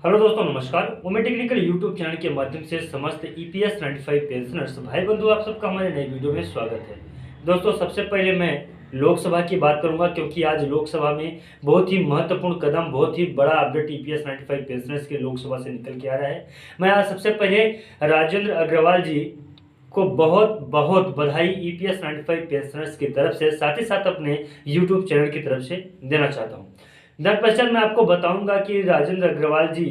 Hello दोस्तों, नमस्कार। उमें टेक्निकल यूट्यूब चैनल के माध्यम से समस्त ईपीएस 95 पेंशनर्स भाई बंधु आप सबका हमारे नए वीडियो में स्वागत है। दोस्तों, सबसे पहले मैं लोकसभा की बात करूंगा क्योंकि आज लोकसभा में बहुत ही महत्वपूर्ण कदम, बहुत ही बड़ा अपडेट ईपीएस 95 पेंशनर्स के लोकसभा से निकल के आ रहा है। मैं आज सबसे पहले राजेंद्र अग्रवाल जी को बहुत बहुत बधाई ईपीएस 95 पेंशनर्स की तरफ से, साथ ही साथ अपने यूट्यूब चैनल की तरफ से देना चाहता हूँ। दरअसल मैं आपको बताऊंगा कि राजेंद्र अग्रवाल जी,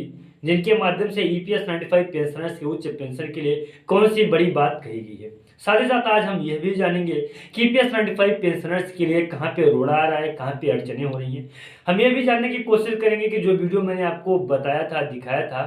जिनके माध्यम से ईपीएस 95 पेंशनर्स के उच्च पेंशन के लिए कौन सी बड़ी बात कही गई है, साथ ही साथ आज हम यह भी जानेंगे कि ईपीएस 95 पेंशनर्स के लिए कहां पे रोड़ा आ रहा है, कहां पे अड़चने हो रही हैं। हम यह भी जानने की कोशिश करेंगे कि जो वीडियो मैंने आपको बताया था, दिखाया था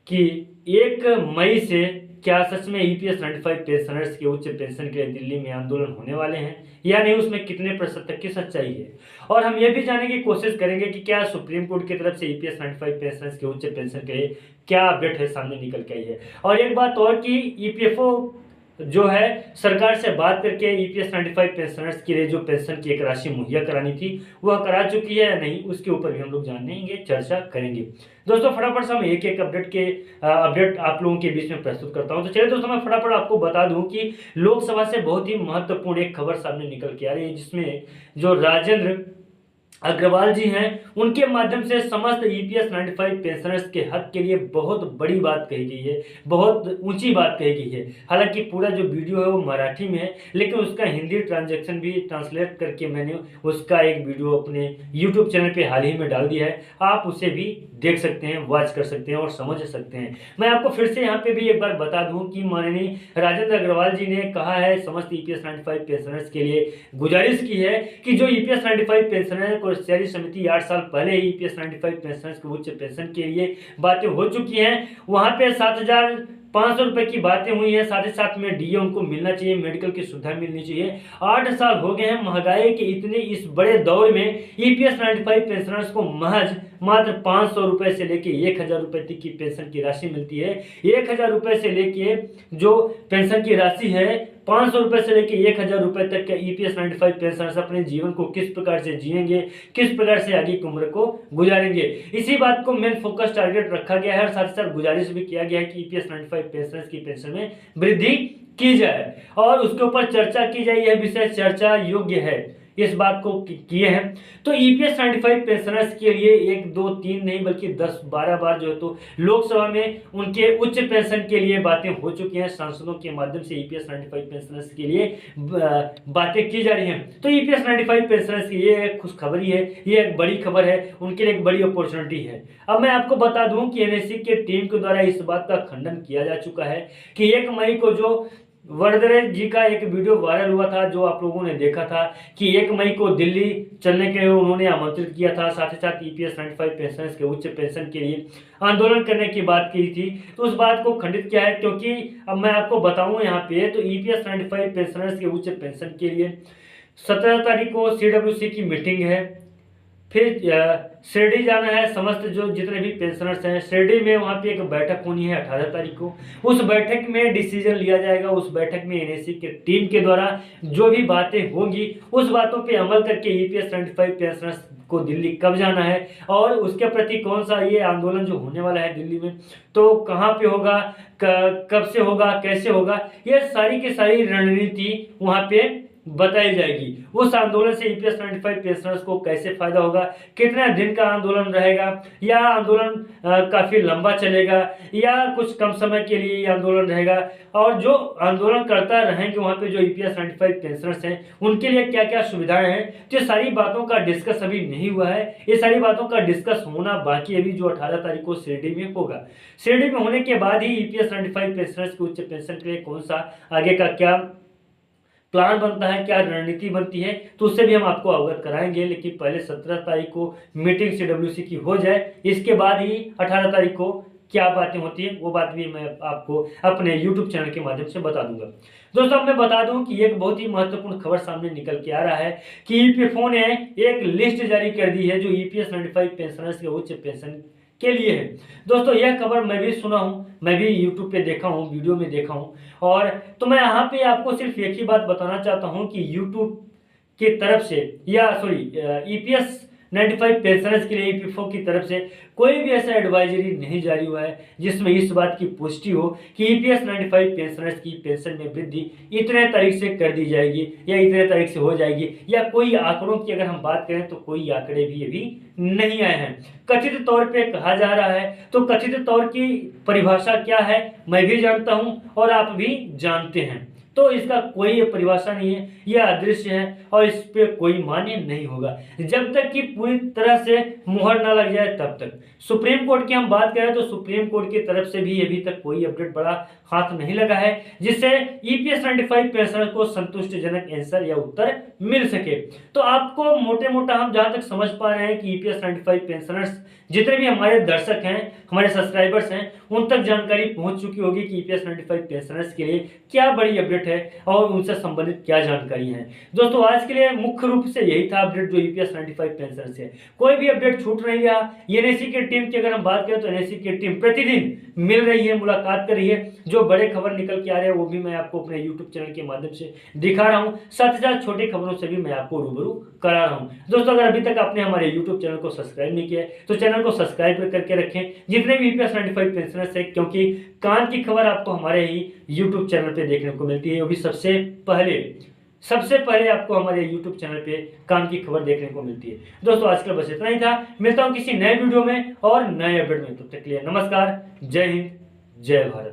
कि 1 मई से क्या सच में ईपीएस 95 पेंशनर्स के उच्च पेंशन के लिए दिल्ली में आंदोलन होने वाले हैं या नहीं, उसमें कितने प्रतिशत तक की सच्चाई है। और हम ये भी जानने की कोशिश करेंगे कि क्या सुप्रीम कोर्ट की तरफ से ईपीएस 95 पेंशनर्स के उच्च पेंशन के लिए क्या अपडेट है, सामने निकल के आई है। और एक बात और कि ईपीएफओ जो है सरकार से बात करके ईपीएस 95 पेंशनर्स के लिए जो पेंशन की एक राशि मुहैया करानी थी वह करा चुकी है या नहीं, उसके ऊपर भी हम लोग जानेंगे, चर्चा करेंगे। दोस्तों, फटाफट से हम एक एक अपडेट आप लोगों के बीच में प्रस्तुत करता हूं। तो चलिए दोस्तों, मैं फटाफट आपको बता दूं कि लोकसभा से बहुत ही महत्वपूर्ण एक खबर सामने निकल के आ रही है, जिसमें जो राजेंद्र अग्रवाल जी हैं उनके माध्यम से समस्त ईपीएस 95 पेंशनर्स के हक के लिए बहुत बड़ी बात कही गई है, बहुत ऊंची बात कही गई है। हालांकि पूरा जो वीडियो है वो मराठी में है, लेकिन उसका हिंदी ट्रांजैक्शन भी ट्रांसलेट करके मैंने उसका एक वीडियो अपने यूट्यूब चैनल पे हाल ही में डाल दिया है। आप उसे भी देख सकते हैं, वॉच कर सकते हैं और समझ सकते हैं। मैं आपको फिर से यहाँ पे भी एक बार बता दूं कि माननीय राजेंद्र अग्रवाल जी ने कहा है, समस्त ईपीएस 95 पेंशनर्स के लिए गुजारिश की है कि जो ईपीएस 95 पेंशनर कर्मचारी समिति 8 साल पहले ही ईपीएस 95 पेंशनर्स के उच्च पेंशन के लिए बातें हो चुकी हैं। वहां पे 7,500 रुपए की बातें हुई हैं, साथ ही साथ में डीए उनको मिलना चाहिए, मेडिकल की सुविधा मिलनी चाहिए। 8 साल हो गए हैं महंगाई के इतने इस बड़े दौर में ईपीएस 95 पेंशनर्स को महज मात्र 500 रुपए से लेके 1,000 रुपए तक की पेंशन की राशि मिलती है। 1,000 रुपए से लेके जो पेंशन की राशि है, 500 रुपए से लेके 1,000 रुपए तक के ईपीएस 95 पेंशनर्स अपने जीवन को किस प्रकार से जिएंगे, किस प्रकार से आगे की उम्र को गुजारेंगे, इसी बात को मेन फोकस टारगेट रखा गया है। और साथ ही साथ गुजारिश भी किया गया है कि ईपीएस 95 पेंशनर्स की पेंशन में वृद्धि की जाए और उसके ऊपर चर्चा की जाए। यह विषय चर्चा योग्य है, इस बात को किए हैं। तो ईपीएस 95 पेंशनर्स के लिए 1 2 3 नहीं बल्कि 10-12 बार जो है तो लोकसभा में उनके उच्च पेंशन के लिए बातें हो चुकी हैं। सांसदों के माध्यम से ईपीएस 95 पेंशनर्स के लिए बातें की जा रही हैं। तो ईपीएस 95 पेंशनर्स की ये एक खुशखबरी है, ये एक बड़ी खबर है, उनके लिए एक बड़ी अपॉर्चुनिटी है। अब मैं आपको बता दूं कि एनएससी के टीम के द्वारा इस बात का खंडन किया जा चुका है कि 1 मई को जो वरदरे जी का एक वीडियो वायरल हुआ था, जो आप लोगों ने देखा था कि 1 मई को दिल्ली चलने के लिए उन्होंने आमंत्रित किया था, साथ ही साथ ईपीएस 95 पेंशनर्स के उच्च पेंशन के लिए आंदोलन करने की बात की थी। तो उस बात को खंडित किया है, क्योंकि अब मैं आपको बताऊं यहाँ पे तो ईपीएस 95 पेंशनर्स के उच्च पेंशन के लिए 17 तारीख को सीडब्ल्यूसी की मीटिंग है। फिर शिरडी जाना है, समस्त जो जितने भी पेंशनर्स हैं शिरडी में, वहाँ पे एक बैठक होनी है 18 तारीख को। उस बैठक में डिसीजन लिया जाएगा। उस बैठक में एनएससी के टीम के द्वारा जो भी बातें होंगी उस बातों पे अमल करके ईपीएस 95 पेंशनर्स को दिल्ली कब जाना है और उसके प्रति कौन सा ये आंदोलन जो होने वाला है दिल्ली में, तो कहाँ पे होगा, कब से होगा, कैसे होगा, ये सारी की सारी रणनीति वहाँ पे बताई जाएगी। उस आंदोलन से ईपीएस 95 पेंशनर्स को कैसे फायदा होगा, कितने दिन का आंदोलन रहेगा, या आंदोलन काफी लंबा चलेगा, या कुछ कम समय के लिए आंदोलन रहेगा, और जो आंदोलन करता रहेंगे वहां पे जो ईपीएस 95 पेंशनर्स हैं उनके लिए क्या क्या सुविधाएं हैं, तो ये सारी बातों का डिस्कस अभी नहीं हुआ है। ये सारी बातों का डिस्कस होना बाकी अभी, जो 18 तारीख को शिरडी में होगा। शिरडी में होने के बाद ही ईपीएस 95 पेंशनर्स के उच्च पेंशन के लिए कौन सा आगे का क्या प्लान बनता है, क्या रणनीति बनती है, तो उससे भी हम आपको अवगत कराएंगे। लेकिन पहले 17 तारीख को मीटिंग सीडब्ल्यूसी की हो जाए, इसके बाद ही 18 तारीख को क्या बातें होती है वो बात भी मैं आपको अपने यूट्यूब चैनल के माध्यम से बता दूंगा। दोस्तों, अब मैं बता दूं कि एक बहुत ही महत्वपूर्ण खबर सामने निकल के आ रहा है कि ईपीएफओ ने एक लिस्ट जारी कर दी है जो ईपीएस 95 पेंशनर्स के उच्च पेंशन के लिए है। दोस्तों, यह खबर मैं भी सुना हूं, मैं भी यूट्यूब पे देखा हूं, वीडियो में देखा हूं, और तो मैं यहाँ पे आपको सिर्फ एक ही बात बताना चाहता हूं कि यूट्यूब की तरफ से, या सॉरी ईपीएस 95 पेंशनर्स के लिए ईपीएफओ की तरफ से कोई भी ऐसा एडवाइजरी नहीं जारी हुआ है जिसमें इस बात की पुष्टि हो कि ईपीएस 95 पेंशनर्स की पेंशन में वृद्धि इतने तारीख से कर दी जाएगी या इतने तारीख से हो जाएगी, या कोई आंकड़ों की अगर हम बात करें तो कोई आंकड़े भी अभी नहीं आए हैं। कथित तौर पे कहा जा रहा है, तो कथित तौर की परिभाषा क्या है मैं भी जानता हूं और आप भी जानते हैं। तो इसका कोई परिभाषा नहीं है, यह अदृश्य है और इस पे कोई मान्य नहीं होगा जब तक कि पूरी तरह से मुहर ना लग जाए तब तक। सुप्रीम कोर्ट की हम बात करें तो सुप्रीम कोर्ट की तरफ से भी अभी तक कोई अपडेट बड़ा हाथ नहीं लगा है जिससे ईपीएस 95 पेंशनर को संतुष्टिजनक आंसर या उत्तर मिल सके। तो आपको मोटे मोटा हम जहां तक समझ पा रहे हैं कि ईपीएस 95 पेंशनर्स जितने भी हमारे दर्शक हैं, हमारे सब्सक्राइबर्स हैं, उन तक जानकारी पहुंच चुकी होगी कि ईपीएस 95 पेंशनर्स के लिए क्या बड़ी अपडेट है और उनसे संबंधित क्या जानकारी है। दोस्तों आज के लिए मुख्य रूप से यही था अपडेट जो ईपीएस 95 पेंशनर्स है। कोई भी अपडेट छूट नहीं रहा। एनएससी की टीम की अगर हम बात करें तो एनएससी की टीम प्रतिदिन मिल रही है, मुलाकात कर रही है। जो बड़े खबर निकल के आ रहे हैं वो भी मैं आपको अपने यूट्यूब चैनल के माध्यम से दिखा रहा हूँ, साथ ही साथ छोटी खबरों से भी मैं आपको रूबरू करा रहा हूँ। दोस्तों अगर अभी तक आपने हमारे यूट्यूब चैनल को सब्सक्राइब नहीं किया है तो चैनल को सब्सक्राइब करके रखें जितने भी ईपीएस 95 पेंशनर्स है, क्योंकि काम की खबर आपको हमारे ही यूट्यूब चैनल पे देखने को मिलती है। वो भी सबसे पहले आपको हमारे यूट्यूब चैनल पे काम की खबर देखने को मिलती है। दोस्तों आज के लिए बस इतना ही था। मिलता हूं किसी नए वीडियो में और नए अपडेट में, तब तक के लिए नमस्कार, जय हिंद, जय भारत।